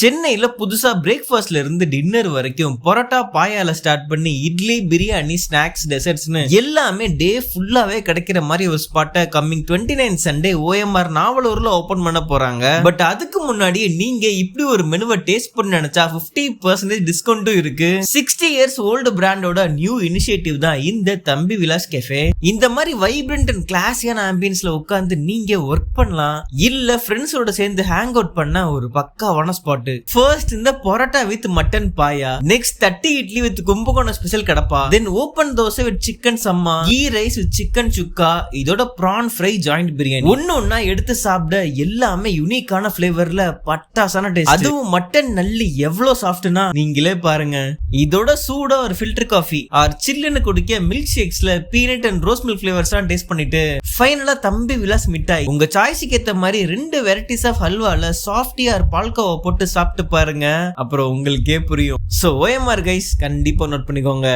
சென்னையில புதுசா பிரேக்ஃபாஸ்ட்ல இருந்து டின்னர் வரைக்கும் பரோட்டா பாயால ஸ்டார்ட் பண்ணி இட்லி பிரியாணி ஸ்நாக்ஸ் டெசர்ட்ஸ்னு எல்லாமே டே ஃபுல்லாவே கிடைக்கிற மாதிரி ஒரு ஸ்பாட்டை கம்மிங் 29 சண்டே OMR நாவலூர்ல ஓபன் பண்ண போறாங்க. பட் அதுக்கு முன்னாடியே நீங்க இப்படி ஒரு மெனுவை டேஸ்ட் பண்ண நினைச்சா 50% டிஸ்கவுண்டும் இருக்கு. 60 இயர்ஸ் ஓல்டு பிராண்டோட நியூ இனிஷியேட்டிவ் தான் இந்த தம்பி விலாஸ் கெஃபே. இந்த மாதிரி வைப்ரண்ட் அண்ட் கிளாஸியான ஆம்பியன்ஸ்ல உட்கார்ந்து நீங்க ஒர்க் பண்ணலாம், இல்ல ஃப்ரெண்ட்ஸோட சேர்ந்து ஹேங் அவுட் பண்ண ஒரு பக்காவான ஸ்பாட். First இந்த parotta with mutton paya, next தட்டி idli with Kumbakonam special kadappa, then open dosa with chicken சம்மா, ghee rice with chicken chukka, இதோட பிரான் ஃப்ரை ஜாயிண்ட் பிரியாணி. ஒன்னொன்னா எடுத்து சாப்பிட எல்லாமே யூனிக்கான ஃபிளேவர்ல பட்டாசான டேஸ்ட். அதுவும் மட்டன் நல்லி எவ்வளவு சாஃப்ட்னா நீங்களே பாருங்க. இதோட சூடா ஒரு ஃபில்டர் காஃபி ஆர் சில்லுன்னு குடிக்க மில்க் ஷேக்ஸ்ல peanut and rose milk flavours எல்லாம் டேஸ்ட் பண்ணிட்டு ஃபைனலா தம்பி விலாஸ் மிட்டாய். உங்க சாய்ஸுக்கு ஏத்த மாதிரி 2 வெரைட்டிஸ் ஆஃப் ஹல்வால சாஃப்டி ஆர் பால்கோவா போட்டு சாப்பிட்டு பாருங்க, அப்புறம் உங்களுக்கே புரியும். சோ OMR கைஸ் கண்டிப்பா நோட் பண்ணிக்கோங்க.